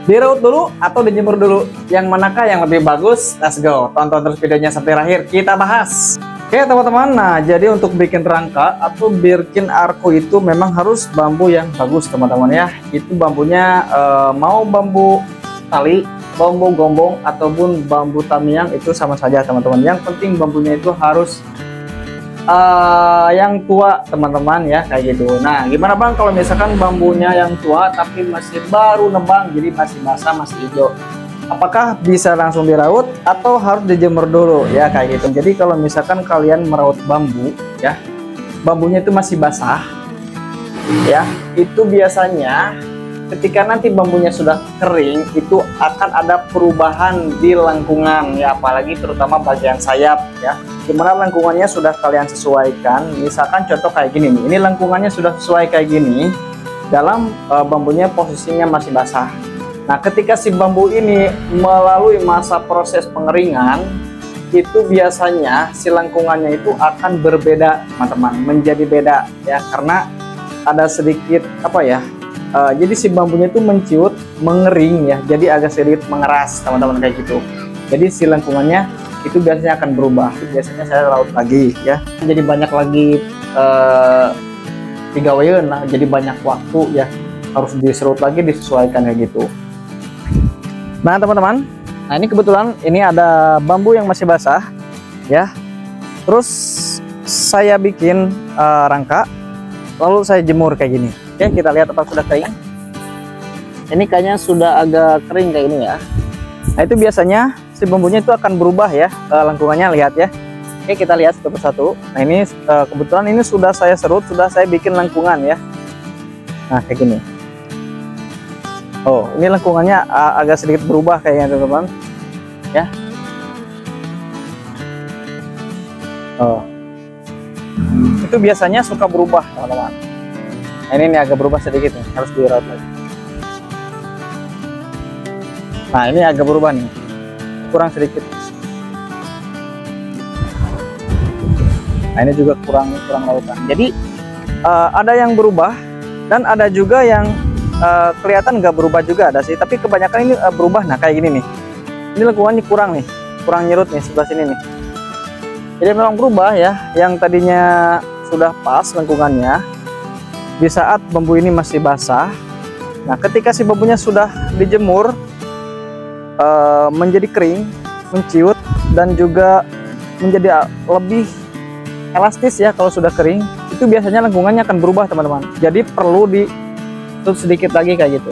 Diraut dulu atau dijemur dulu? Yang manakah yang lebih bagus? Let's go, tonton terus videonya sampai akhir, kita bahas. Oke teman-teman, nah jadi untuk bikin rangka atau bikin arko itu memang harus bambu yang bagus teman-teman ya. Itu bambunya mau bambu tali, bambu gombong ataupun bambu tamiang itu sama saja teman-teman. Yang penting bambunya itu harus yang tua teman-teman ya, kayak gitu. Nah gimana bang kalau misalkan bambunya yang tua tapi masih baru nebang, jadi masih basah, masih hijau, apakah bisa langsung diraut atau harus dijemur dulu ya, kayak gitu. Jadi kalau misalkan kalian meraut bambu ya, bambunya itu masih basah ya, itu biasanya ketika nanti bambunya sudah kering itu akan ada perubahan di lengkungan ya, apalagi terutama bagian sayap ya, dimana lengkungannya sudah kalian sesuaikan. Misalkan contoh kayak gini nih, ini lengkungannya sudah sesuai kayak gini, dalam bambunya posisinya masih basah. Nah ketika si bambu ini melalui masa proses pengeringan, itu biasanya si lengkungannya itu akan berbeda teman-teman, menjadi beda ya, karena ada sedikit apa ya, jadi si bambunya itu menciut, mengering ya, jadi agak sedikit mengeras teman-teman kayak gitu. Jadi si lengkungannya itu biasanya akan berubah. Biasanya saya raut lagi ya, jadi banyak lagi 3 wayon lah, jadi banyak waktu ya, harus diserut lagi, disesuaikan kayak gitu. Nah teman-teman, nah ini kebetulan ini ada bambu yang masih basah ya, terus saya bikin rangka, lalu saya jemur kayak gini. Oke, kita lihat apa sudah kering. Ini kayaknya sudah agak kering kayak ini ya. Nah itu biasanya si bambunya itu akan berubah ya, lengkungannya, lihat ya. Oke, kita lihat satu persatu. Nah ini kebetulan ini sudah saya serut, sudah saya bikin lengkungan ya. Nah kayak gini. Oh, ini lengkungannya agak sedikit berubah kayaknya teman-teman ya. Oh, itu biasanya suka berubah teman-teman. Nah, ini agak berubah sedikit nih, harus diraut lagi. Nah ini agak berubah nih, kurang sedikit. Nah ini juga kurang rautan. Jadi ada yang berubah dan ada juga yang kelihatan nggak berubah juga, ada sih, tapi kebanyakan ini berubah. Nah kayak gini nih, ini lengkungannya kurang nyerut nih sebelah sini nih. Jadi memang berubah ya, yang tadinya sudah pas lengkungannya di saat bambu ini masih basah. Nah ketika si bambunya sudah dijemur menjadi kering, menciut, dan juga menjadi lebih elastis ya kalau sudah kering, itu biasanya lengkungannya akan berubah teman-teman. Jadi perlu ditutup sedikit lagi kayak gitu.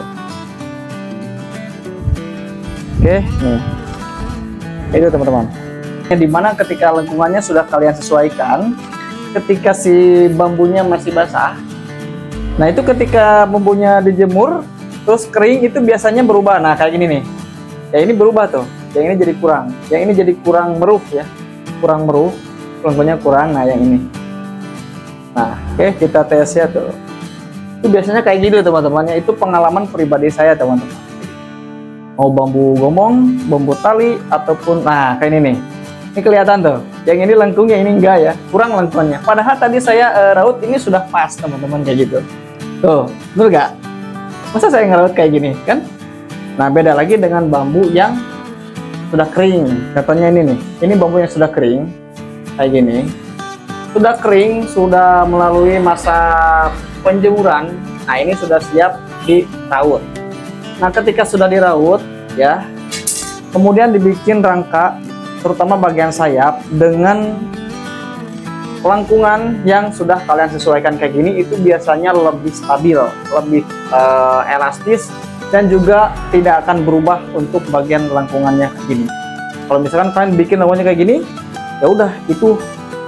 Oke nih, itu teman-teman, dimana ketika lengkungannya sudah kalian sesuaikan, ketika si bambunya masih basah, nah itu ketika bambunya dijemur terus kering itu biasanya berubah. Nah kayak gini nih ya, ini berubah tuh, yang ini jadi kurang, yang ini jadi kurang meruh ya, kurang meruh, lengkungannya kurang. Nah yang ini, nah oke, kita tes ya tuh, itu biasanya kayak gitu teman-teman ya. Itu pengalaman pribadi saya teman-teman, mau bambu gomong, bambu tali ataupun, nah kayak ini nih, ini kelihatan tuh, yang ini lengkung, yang ini enggak ya, kurang lengkungannya. Padahal tadi saya raut ini sudah pas teman-teman kayak gitu tuh, betul gak? Masa saya ngeraut kayak gini kan? Nah beda lagi dengan bambu yang sudah kering. Contohnya ini nih, ini bambu yang sudah kering kayak gini, sudah kering, sudah melalui masa penjemuran. Nah ini sudah siap diraut. Nah ketika sudah diraut ya, kemudian dibikin rangka, terutama bagian sayap, dengan lengkungan yang sudah kalian sesuaikan kayak gini, itu biasanya lebih stabil, lebih elastis, dan juga tidak akan berubah untuk bagian lengkungannya kayak gini. Kalau misalkan kalian bikin lengkungannya kayak gini, ya udah itu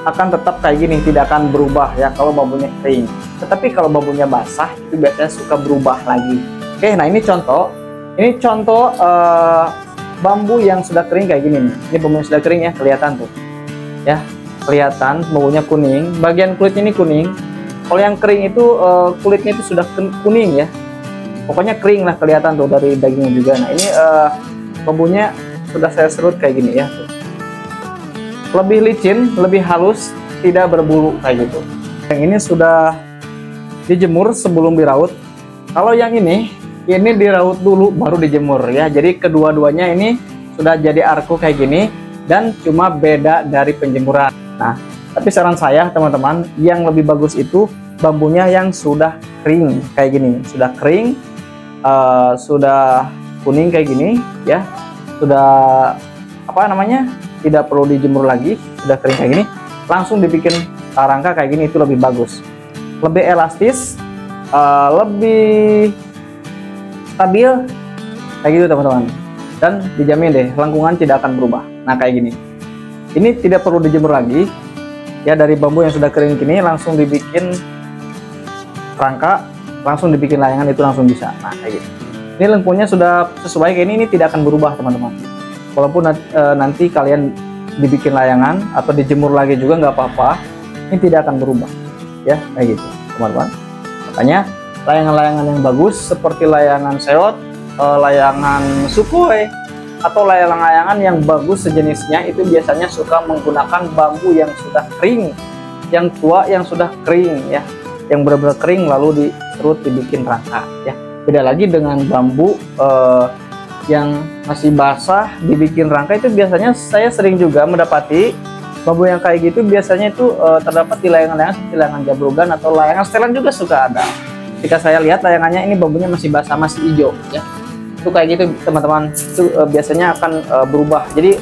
akan tetap kayak gini, tidak akan berubah ya kalau bambunya kering. Tetapi kalau bambunya basah itu biasanya suka berubah lagi. Oke, nah ini contoh bambu yang sudah kering kayak gini nih. Ini bambu yang sudah kering ya, kelihatan tuh ya, kelihatan bambunya kuning, bagian kulitnya ini kuning. Kalau yang kering itu kulitnya itu sudah kuning ya, pokoknya kering lah, kelihatan tuh dari dagingnya juga. Nah ini bambunya sudah saya serut kayak gini ya tuh. Lebih licin, lebih halus, tidak berbulu kayak gitu. Yang ini sudah dijemur sebelum diraut. Kalau yang ini ini diraut dulu baru dijemur ya. Jadi kedua-duanya ini sudah jadi arko kayak gini, dan cuma beda dari penjemuran. Nah, tapi saran saya teman-teman, yang lebih bagus itu bambunya yang sudah kering kayak gini, sudah kering, sudah kuning kayak gini ya, sudah apa namanya, tidak perlu dijemur lagi, sudah kering kayak gini, langsung dibikin rangka kayak gini, itu lebih bagus, lebih elastis, lebih stabil kayak gitu teman-teman, dan dijamin deh lengkungan tidak akan berubah. Nah kayak gini, ini tidak perlu dijemur lagi ya, dari bambu yang sudah kering gini langsung dibikin rangka, langsung dibikin layangan, itu langsung bisa. Nah kayak gitu, ini lengkungannya sudah sesuai kayak ini tidak akan berubah teman-teman, walaupun nanti kalian dibikin layangan atau dijemur lagi juga nggak apa-apa, ini tidak akan berubah ya, kayak gitu teman-teman. Makanya layangan-layangan yang bagus seperti layangan seot, layangan Sukhoi, atau layangan-layangan yang bagus sejenisnya itu biasanya suka menggunakan bambu yang sudah kering, yang tua, yang sudah kering ya, yang benar-benar kering lalu diserut dibikin rangka ya. Beda lagi dengan bambu yang masih basah dibikin rangka, itu biasanya saya sering juga mendapati bambu yang kayak gitu biasanya itu terdapat di layangan-layangan seperti layangan jablogan atau layangan setelan juga suka ada. Jika saya lihat layangannya ini bambunya masih basah, masih hijau ya, itu kayak gitu teman-teman, itu biasanya akan berubah. Jadi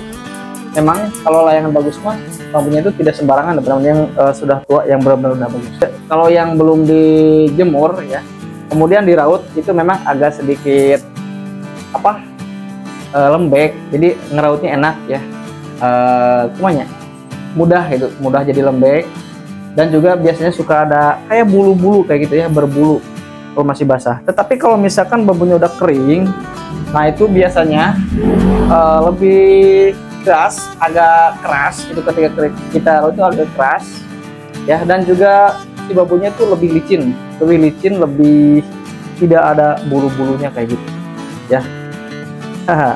memang kalau layangan bagus mah bambunya itu tidak sembarangan, teman-teman, yang sudah tua, yang benar-benar bagus. Kalau yang belum dijemur ya, kemudian diraut, itu memang agak sedikit apa, lembek, jadi ngerautnya enak ya, kumanya mudah, itu mudah jadi lembek, dan juga biasanya suka ada kayak bulu-bulu kayak gitu ya, berbulu kalau masih basah. Tetapi kalau misalkan bambunya udah kering, nah itu biasanya lebih keras, agak keras itu ketika kita raut itu agak keras ya, dan juga si bambunya itu lebih licin, lebih tidak ada bulu-bulunya kayak gitu ya.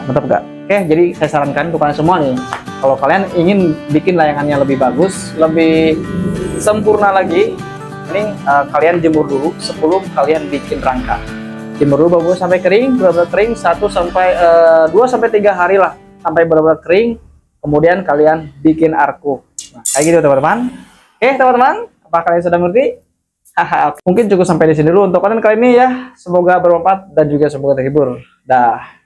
Mantap gak? Oke, jadi saya sarankan untuk kalian semua nih, kalau kalian ingin bikin layangannya lebih bagus, lebih sempurna lagi, mending kalian jemur dulu sebelum kalian bikin rangka. Jemur dulu bambu sampai kering, benar-benar kering, 1 sampai 2 sampai 3 hari lah sampai benar-benar kering, kemudian kalian bikin arko. Nah, kayak gitu teman-teman. Oke teman-teman, apa kalian sudah mengerti? Mungkin cukup sampai di sini dulu untuk kalian kali ini ya. Semoga bermanfaat dan juga semoga terhibur. Dah.